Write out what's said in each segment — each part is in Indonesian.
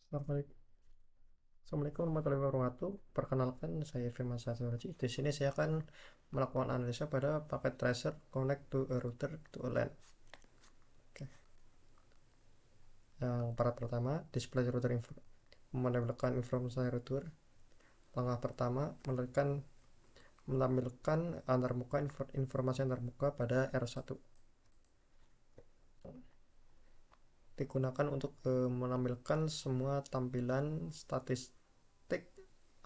Assalamualaikum warahmatullahi wabarakatuh. Perkenalkan, saya Firman Satologi. Di sini saya akan melakukan analisa pada paket tracer connect to a router to a LAN. Oke. Yang pertama, display router menampilkan informasi router. Langkah pertama, menampilkan informasi antarmuka pada R1. Digunakan untuk menampilkan semua tampilan statistik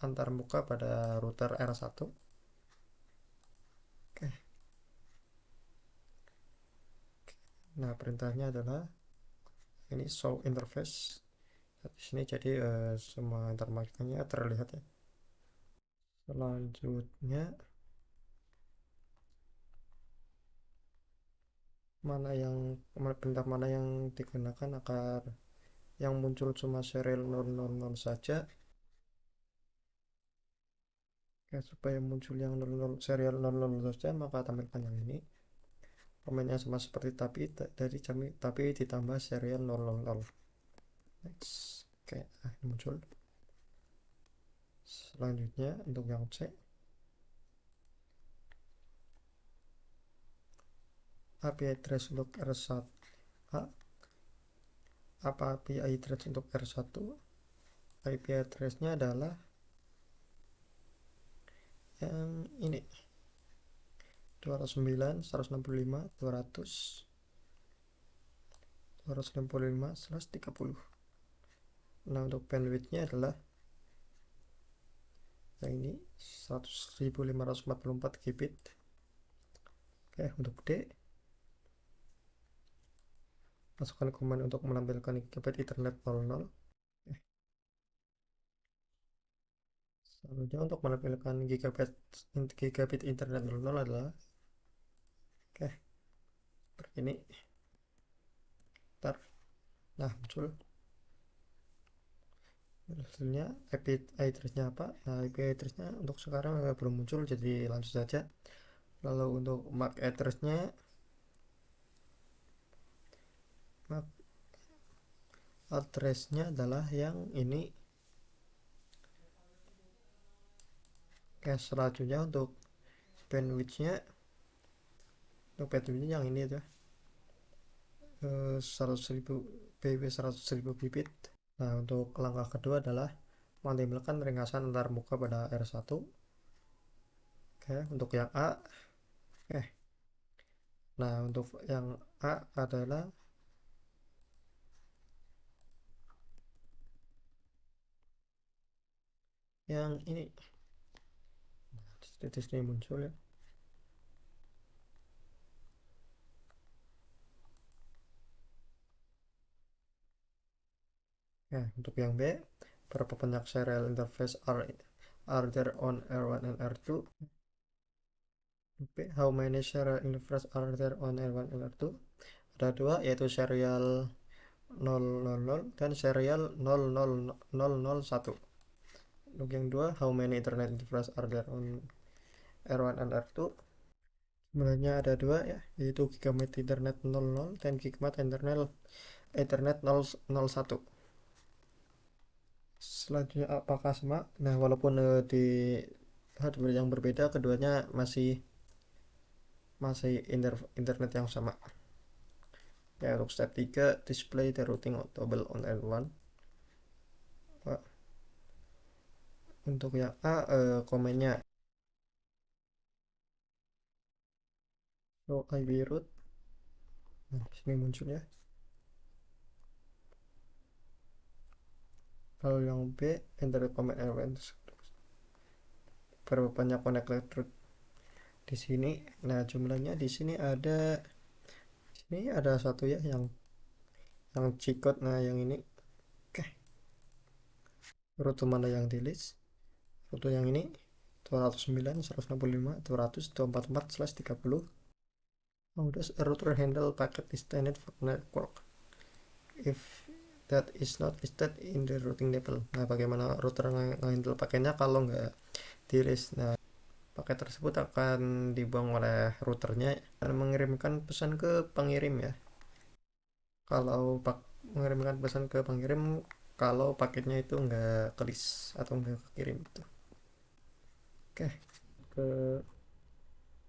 antarmuka pada router R1. Oke. Nah, perintahnya adalah ini show interface. Di sini jadi semua antarmuka terlihat ya. Selanjutnya perintah mana yang digunakan agar yang muncul cuma serial 000 saja. Oke, supaya muncul yang 00 serial 00 saja, maka tampilkan yang ini. Komennya sama seperti tapi ditambah serial 000. Next. Oke, ini muncul. Selanjutnya untuk yang C, API address untuk R1. Apa API address untuk R1? IP address-nya adalah yang ini, 209.165.200.265/30. Nah, untuk bandwidth-nya adalah yang ini, 100.544 Gbit. Oke, untuk D, masukkan command untuk menampilkan gigabit Ethernet 00. Selanjutnya untuk menampilkan gigabit Internet 00 adalah seperti ini. Nah, muncul hasilnya. IP address-nya apa? Nah, IP address-nya untuk sekarang belum muncul, jadi lanjut saja. Lalu untuk MAC address-nya, adalah yang ini. Oke, selanjutnya untuk bandwidth-nya, yang ini ya, 100.000 BW 100.000 bit. Nah, untuk langkah kedua adalah menampilkan ringkasan antarmuka pada R1. Oke, untuk yang A. Nah, untuk yang A adalah yang ini. Nah, di sini muncul ya. Nah, untuk yang B, berapa banyak serial interface are there on R1 and R2? B, how many serial interface are there on R1 and R2? Ada dua, yaitu serial 000 dan serial 00001. Untuk yang dua, how many internet interface are there on R1 and R2? Sebenarnya ada dua ya, yaitu gigabit internet 00 dan gigabit internet 001. Selanjutnya apakah sama? Nah, walaupun di hardware yang berbeda, keduanya masih internet yang sama. Ya, untuk step 3, display the routing table on L1. Untuk yang A, komennya show IP route. Nah, sini muncul ya. Lalu yang B, enter comment L1. Berapa banyak connected route di sini? Nah, jumlahnya di sini ada satu ya, yang G-code. Nah, yang ini. Oke. Rute mana yang di list? Rute yang ini, 209.165.200.244/30. How does a router handle packet destined for network if that is not listed in the routing table? Nah, bagaimana router nge-handle paketnya kalau nggak di list? Nah, paket tersebut akan dibuang oleh routernya dan mengirimkan pesan ke pengirim ya. Kalau mengirimkan pesan ke pengirim, kalau paketnya itu nggak ke list atau nggak kekirim gitu. Oke, ke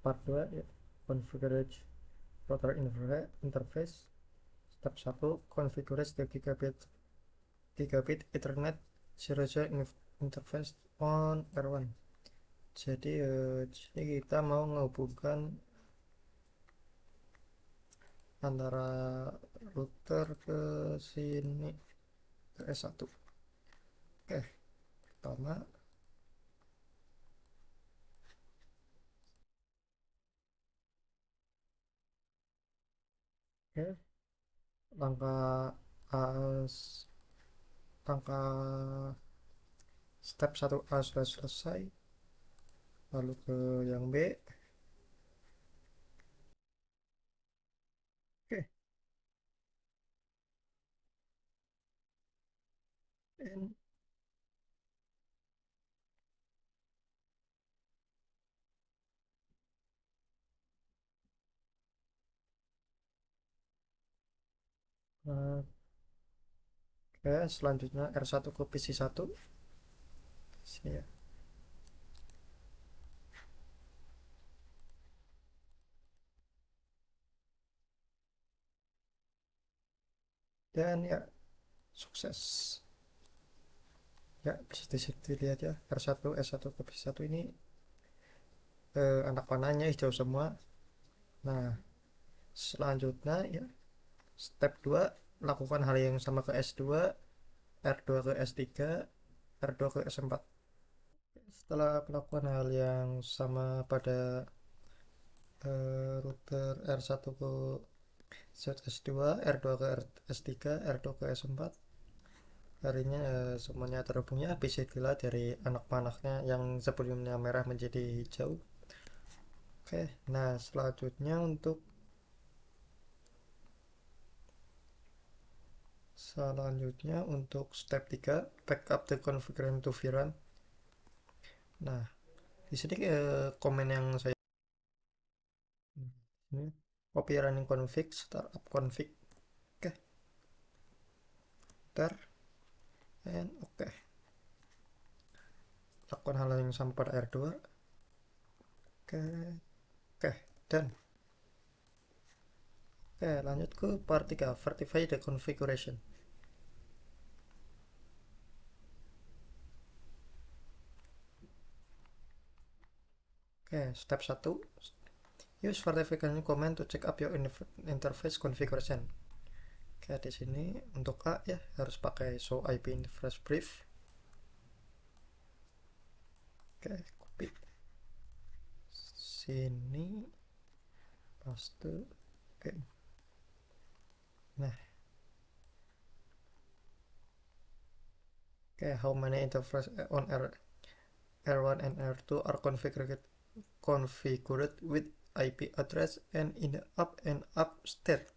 part 2 ya. Configure router interface. Step 1, configure the gigabit Ethernet serial interface on R1. Jadi di sini kita mau menghubungkan antara router ke sini, ke S1. Oke, pertama, oke, langkah as langkah step 1A sudah selesai. Lalu ke yang B. Oke, and, oke, selanjutnya R1 ke PC1 sini ya. Dan ya, sukses. Ya, bisa dilihat ya, R1 S1 ke PC1 ini anak panahnya hijau semua. Nah, selanjutnya ya, step 2 lakukan hal yang sama ke S2, R2 ke S3, R2 ke S4. Setelah melakukan hal yang sama pada router R1 ke ZS2, R2 ke S3, R2 ke S4, harinya semuanya terhubungnya bisa dilihat dari anak panahnya yang sebelumnya merah menjadi hijau. Oke, nah selanjutnya untuk step 3, backup the configuration to VRAM. Nah, di sini komen yang saya ini copy running config, startup config. Oke, enter and oke. Lakukan hal yang sama pada R2. Oke, oke, dan oke, lanjut ke part 3, verify the configuration. Oke, step 1, use verification command to check up your interface configuration. Oke, di sini untuk A ya harus pakai show IP interface brief. Oke, copy sini, paste. Oke, nah, oke, how many interface on R1 and R2 are configured with IP address and in the up and up state.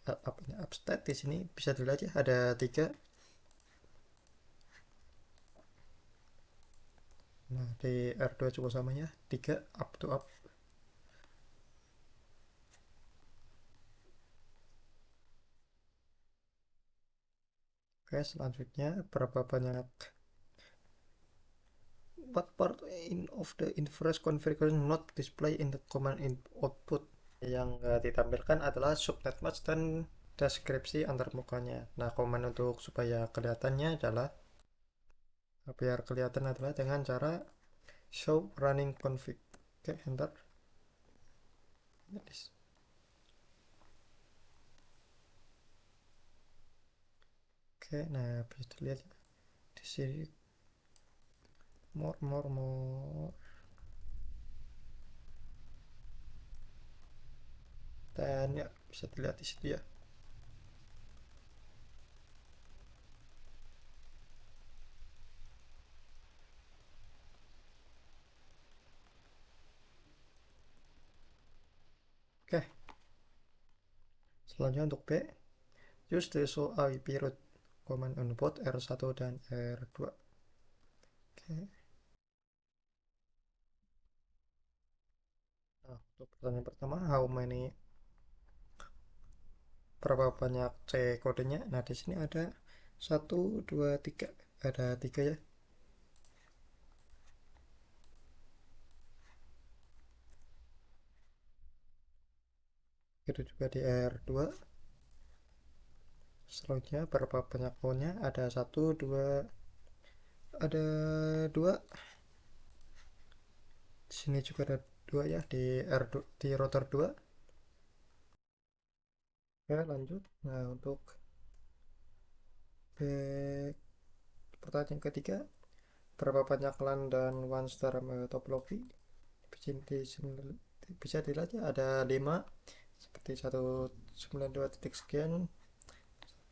Up and up state di sini bisa dilihat ya, ada 3. Nah, di R2 juga sama ya, 3 up to up. Oke, selanjutnya berapa banyak, what part in of the inverse configuration not display in the command in output. Yang ditampilkan adalah subnet match dan deskripsi antarmukanya. Nah, komen untuk supaya kelihatannya adalah biar kelihatan adalah dengan cara show running config. Oke, enter. Yes. Oke, nah bisa dilihat di sini more, dan ya bisa dilihat di situ ya. Oke, selanjutnya untuk B, use the show IP route command on both R1 dan R2. Oke, nah untuk pertanyaan pertama, how many, berapa banyak C kodenya. Nah, di sini ada Satu, dua, tiga. Ada tiga ya. Itu juga di R2. Selanjutnya berapa banyak pohonnya? Ada satu, dua, ada dua. Di sini juga ada dua ya di R2, di rotor 2. Oke, lanjut. Nah, untuk back, pertanyaan ketiga, berapa banyak LAN dan WAN secara topologi? Bisa dilihat ya, ada 5 seperti 192 titik sekian,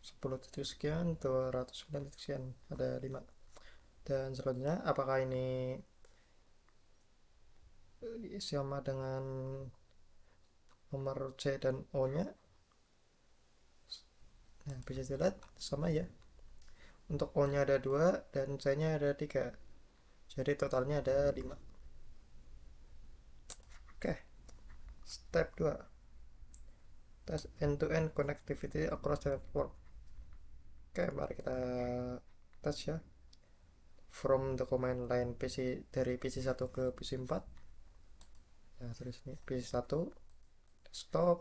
10 titik sekian, 209 titik sekian, ada 5. Dan selanjutnya, apakah ini sama dengan nomor C dan O nya? Nah, bisa dilihat sama ya. Untuk O nya ada 2 dan C nya ada 3, jadi totalnya ada 5. Oke, step 2, tes end to end connectivity across the network. Oke, mari kita tes ya. From the command line PC, dari PC1 ke PC4. Nah, terus ini PC1 desktop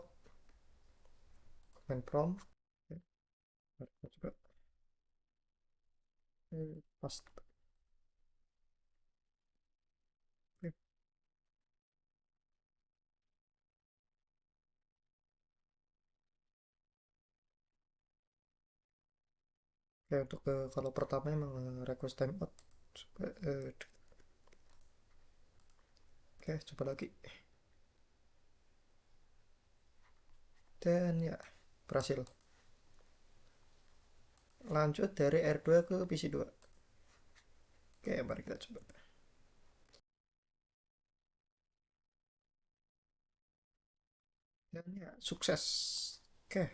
command prompt. Oke, mari kita coba. Pas. Oke, untuk kalau pertama emang request timeout. Coba, oke, coba lagi. Dan ya, berhasil. Lanjut dari R2 ke PC2. Oke, mari kita coba. Dan ya, sukses. Oke,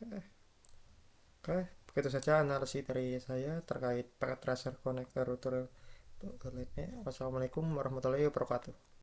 oke, oke. Begitu saja analisis dari saya terkait packet tracer connector router lainnya. Wassalamualaikum warahmatullahi wabarakatuh.